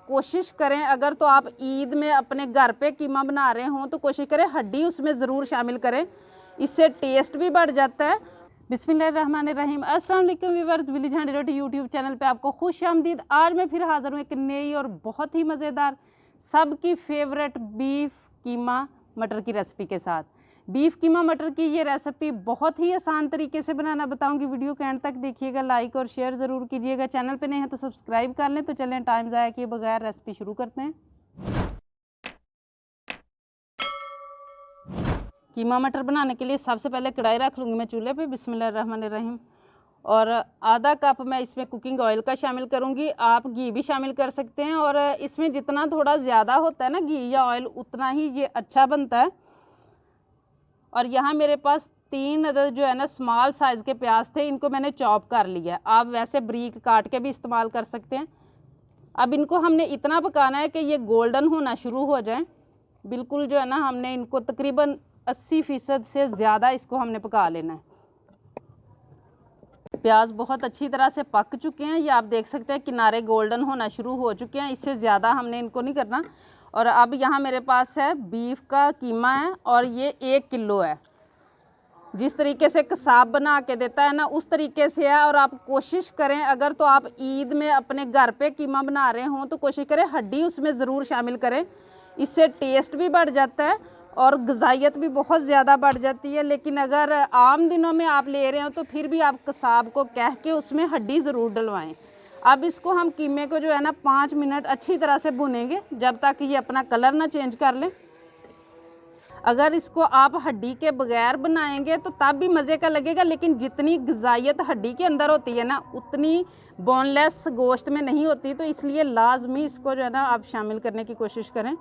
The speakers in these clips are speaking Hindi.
कोशिश करें, अगर तो आप ईद में अपने घर पे कीमा बना रहे हों तो कोशिश करें हड्डी उसमें ज़रूर शामिल करें, इससे टेस्ट भी बढ़ जाता है। बिस्मिल्लाहिर्रहमानिर्रहीम। अस्सलाम वालेकुम व्यूअर्स, विलेज हैंडी रोटी यूट्यूब चैनल पे आपको खुश आमदीद। आज मैं फिर हाज़िर हूँ एक नई और बहुत ही मज़ेदार, सबकी फेवरेट बीफ कीमा मटर की रेसिपी के साथ। बीफ कीमा मटर की ये रेसिपी बहुत ही आसान तरीके से बनाना बताऊंगी। वीडियो के एंड तक देखिएगा, लाइक और शेयर ज़रूर कीजिएगा। चैनल पे नए हैं तो सब्सक्राइब कर लें। तो चलें टाइम ज़ाया किए बगैर रेसिपी शुरू करते हैं। कीमा मटर बनाने के लिए सबसे पहले कढ़ाई रख लूँगी मैं चूल्हे पे। बिस्मिल्लाहिर्रहमानिर्रहीम। और आधा कप मैं इसमें कुकिंग ऑयल का शामिल करूँगी। आप घी भी शामिल कर सकते हैं, और इसमें जितना थोड़ा ज़्यादा होता है ना घी या ऑयल, उतना ही ये अच्छा बनता है। और यहाँ मेरे पास 3 अदद जो है ना स्मॉल साइज़ के प्याज थे, इनको मैंने चॉप कर लिया है। आप वैसे बारीक काट के भी इस्तेमाल कर सकते हैं। अब इनको हमने इतना पकाना है कि ये गोल्डन होना शुरू हो जाए। बिल्कुल जो है ना हमने इनको तकरीबन 80% से ज़्यादा इसको हमने पका लेना है। प्याज बहुत अच्छी तरह से पक चुके हैं, ये आप देख सकते हैं किनारे गोल्डन होना शुरू हो चुके हैं। इससे ज़्यादा हमने इनको नहीं करना। और अब यहाँ मेरे पास है बीफ का कीमा है, और ये 1 किलो है। जिस तरीके से कसाब बना के देता है ना उस तरीके से है। और आप कोशिश करें, अगर तो आप ईद में अपने घर पे कीमा बना रहे हों तो कोशिश करें हड्डी उसमें ज़रूर शामिल करें, इससे टेस्ट भी बढ़ जाता है और ग़िज़ाइयत भी बहुत ज़्यादा बढ़ जाती है। लेकिन अगर आम दिनों में आप ले रहे हो तो फिर भी आप कसाब को कह के उसमें हड्डी ज़रूर डलवाएं। अब इसको हम कीमे को जो है ना 5 मिनट अच्छी तरह से भुनेंगे, जब तक ये अपना कलर ना चेंज कर ले। अगर इसको आप हड्डी के बगैर बनाएंगे तो तब भी मज़े का लगेगा, लेकिन जितनी ग़िज़ाइयत हड्डी के अंदर होती है ना उतनी बोनलेस गोश्त में नहीं होती। तो इसलिए लाजमी इसको जो है ना आप शामिल करने की कोशिश करें।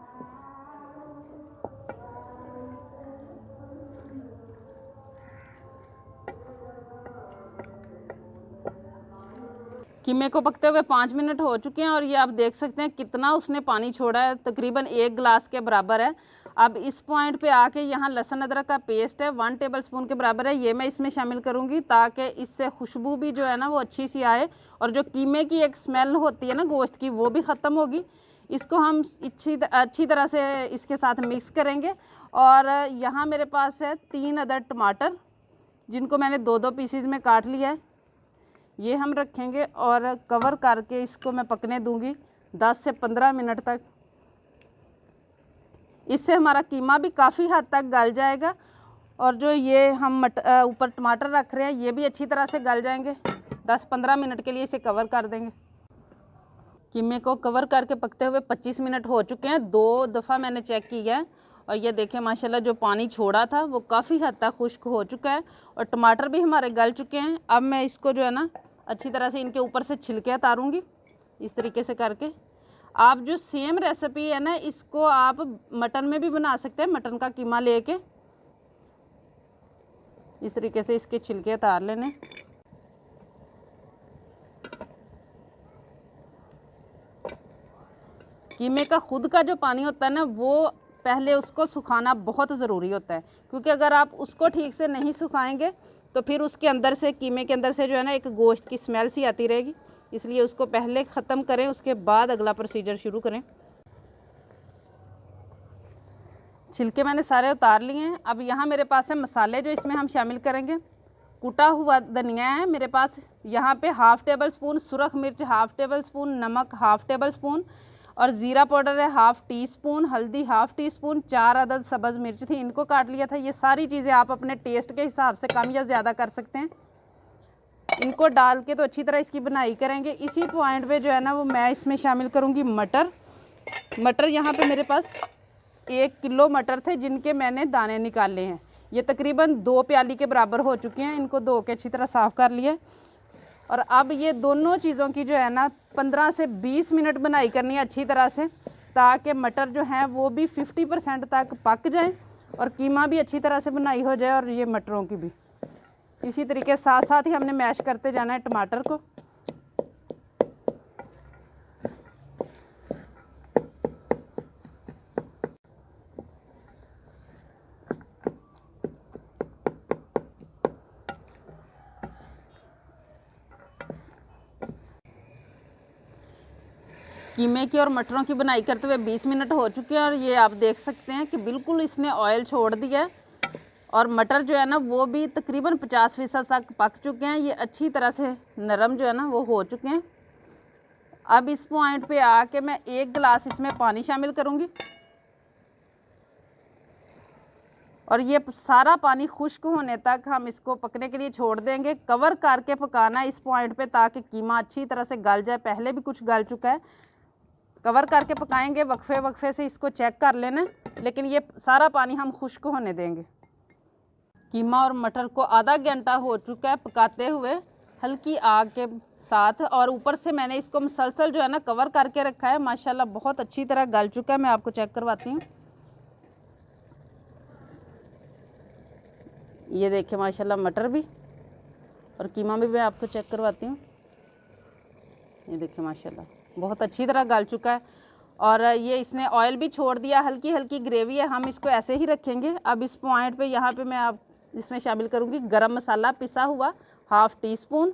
कीमे को पकते हुए 5 मिनट हो चुके हैं, और ये आप देख सकते हैं कितना उसने पानी छोड़ा है, तकरीबन 1 गिलास के बराबर है। अब इस पॉइंट पे आके यहाँ लहसुन अदरक का पेस्ट है 1 टेबलस्पून के बराबर है, ये मैं इसमें शामिल करूँगी ताकि इससे खुशबू भी जो है ना वो अच्छी सी आए, और जो कीमे की एक स्मेल होती है ना गोश्त की वो भी ख़त्म होगी। इसको हम अच्छी तरह से इसके साथ मिक्स करेंगे। और यहाँ मेरे पास है 3 अदद टमाटर, जिनको मैंने 2-2 पीसीज में काट लिया है, ये हम रखेंगे। और कवर करके इसको मैं पकने दूंगी 10 से 15 मिनट तक। इससे हमारा कीमा भी काफ़ी हद तक गल जाएगा, और जो ये हम ऊपर टमाटर रख रहे हैं ये भी अच्छी तरह से गल जाएंगे। 10-15 मिनट के लिए इसे कवर कर देंगे। कीमे को कवर करके पकते हुए 25 मिनट हो चुके हैं। 2 दफ़ा मैंने चेक किया है, और ये देखें माशाल्लाह जो पानी छोड़ा था वो काफ़ी हद तक खुश्क हो चुका है, और टमाटर भी हमारे गल चुके हैं। अब मैं इसको जो है ना अच्छी तरह से इनके ऊपर से छिलके उतारूँगी, इस तरीके से करके। आप जो सेम रेसिपी है ना इसको आप मटन में भी बना सकते हैं। मटन का कीमा लेके इस तरीके से इसके छिलके उतार लेने। कीमे का खुद का जो पानी होता है ना वो पहले उसको सुखाना बहुत ज़रूरी होता है, क्योंकि अगर आप उसको ठीक से नहीं सुखाएंगे तो फिर उसके अंदर से, कीमे के अंदर से जो है ना एक गोश्त की स्मेल सी आती रहेगी। इसलिए उसको पहले ख़त्म करें, उसके बाद अगला प्रोसीजर शुरू करें। छिलके मैंने सारे उतार लिए हैं। अब यहाँ मेरे पास है मसाले जो इसमें हम शामिल करेंगे। कुटा हुआ धनिया है मेरे पास, यहाँ पे 1/2 टेबलस्पून सुरख मिर्च, 1/2 टेबलस्पून नमक, 1/2 टेबलस्पून, और ज़ीरा पाउडर है 1/2 टीस्पून, हल्दी 1/2 टीस्पून, 4 अदद सब्ज़ मिर्च थी, इनको काट लिया था। ये सारी चीज़ें आप अपने टेस्ट के हिसाब से कम या ज़्यादा कर सकते हैं। इनको डाल के तो अच्छी तरह इसकी बनाई करेंगे। इसी पॉइंट पे जो है ना वो मैं इसमें शामिल करूँगी मटर। मटर यहाँ पे मेरे पास 1 किलो मटर थे, जिनके मैंने दाने निकाले हैं। ये तकरीबन 2 प्याली के बराबर हो चुके हैं। इनको धो के अच्छी तरह साफ़ कर लिया। और अब ये दोनों चीज़ों की जो है ना 15 से 20 मिनट बनाई करनी है अच्छी तरह से, ताकि मटर जो हैं वो भी 50% तक पक जाएं और कीमा भी अच्छी तरह से बनाई हो जाए, और ये मटरों की भी। इसी तरीके साथ साथ ही हमने मैश करते जाना है टमाटर को। कीमे की और मटरों की बनाई करते हुए 20 मिनट हो चुके हैं और ये आप देख सकते हैं कि बिल्कुल इसने ऑयल छोड़ दिया है और मटर जो है ना वो भी तकरीबन 50% तक पक चुके हैं। ये अच्छी तरह से नरम जो है ना वो हो चुके हैं। अब इस पॉइंट पे आके मैं 1 गिलास इसमें पानी शामिल करूँगी और ये सारा पानी खुश्क होने तक हम इसको पकने के लिए छोड़ देंगे। कवर करके पकाना है इस पॉइंट पे ताकि कीमा अच्छी तरह से गल जाए। पहले भी कुछ गल चुका है। कवर करके पकाएंगे, वक्फे वक्फे से इसको चेक कर लेना, लेकिन ये सारा पानी हम खुश्क होने देंगे। कीमा और मटर को आधा घंटा हो चुका है पकाते हुए हल्की आग के साथ, और ऊपर से मैंने इसको मुसलसल जो है ना कवर करके रखा है। माशाल्लाह बहुत अच्छी तरह गल चुका है। मैं आपको चेक करवाती हूँ। ये देखिए माशाल्लाह मटर भी और कीमा भी मैं आपको चेक करवाती हूँ। ये देखिए माशाल्लाह बहुत अच्छी तरह गल चुका है और ये इसने ऑयल भी छोड़ दिया। हल्की हल्की ग्रेवी है, हम इसको ऐसे ही रखेंगे। अब इस पॉइंट पे यहाँ पे मैं आप इसमें शामिल करूँगी गरम मसाला पिसा हुआ 1/2 टीस्पून,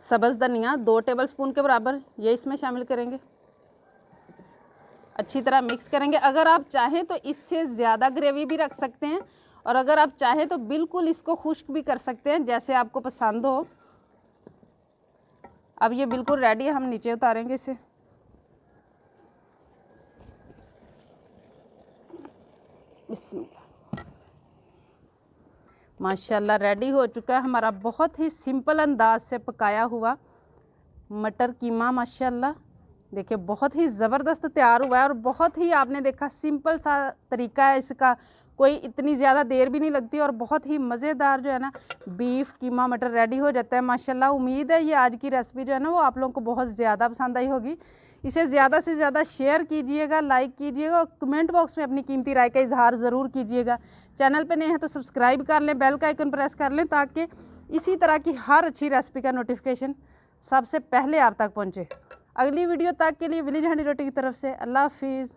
सब्ज़ धनिया 2 टेबलस्पून के बराबर, ये इसमें शामिल करेंगे। अच्छी तरह मिक्स करेंगे। अगर आप चाहें तो इससे ज़्यादा ग्रेवी भी रख सकते हैं और अगर आप चाहें तो बिल्कुल इसको खुश्क भी कर सकते हैं, जैसे आपको पसंद हो। अब ये बिल्कुल रेडी है, हम नीचे उतारेंगे इसे। बिस्मिल्लाह। माशाल्लाह रेडी हो चुका है हमारा बहुत ही सिंपल अंदाज से पकाया हुआ मटर कीमा। माशाल्लाह देखिए बहुत ही ज़बरदस्त तैयार हुआ है और बहुत ही आपने देखा सिंपल सा तरीका है इसका, कोई इतनी ज़्यादा देर भी नहीं लगती और बहुत ही मज़ेदार जो है ना बीफ कीमा मटर रेडी हो जाता है। माशाल्लाह उम्मीद है ये आज की रेसिपी जो है ना वो आप लोगों को बहुत ज़्यादा पसंद आई होगी। इसे ज़्यादा से ज़्यादा शेयर कीजिएगा, लाइक कीजिएगा और कमेंट बॉक्स में अपनी कीमती राय का इजहार ज़रूर कीजिएगा। चैनल पे नए हैं तो सब्सक्राइब कर लें, बेल का आइकन प्रेस कर लें ताकि इसी तरह की हर अच्छी रेसिपी का नोटिफिकेशन सबसे पहले आप तक पहुँचे। अगली वीडियो तक के लिए विलेज हंडी रोटी की तरफ से अल्लाह हाफिज़।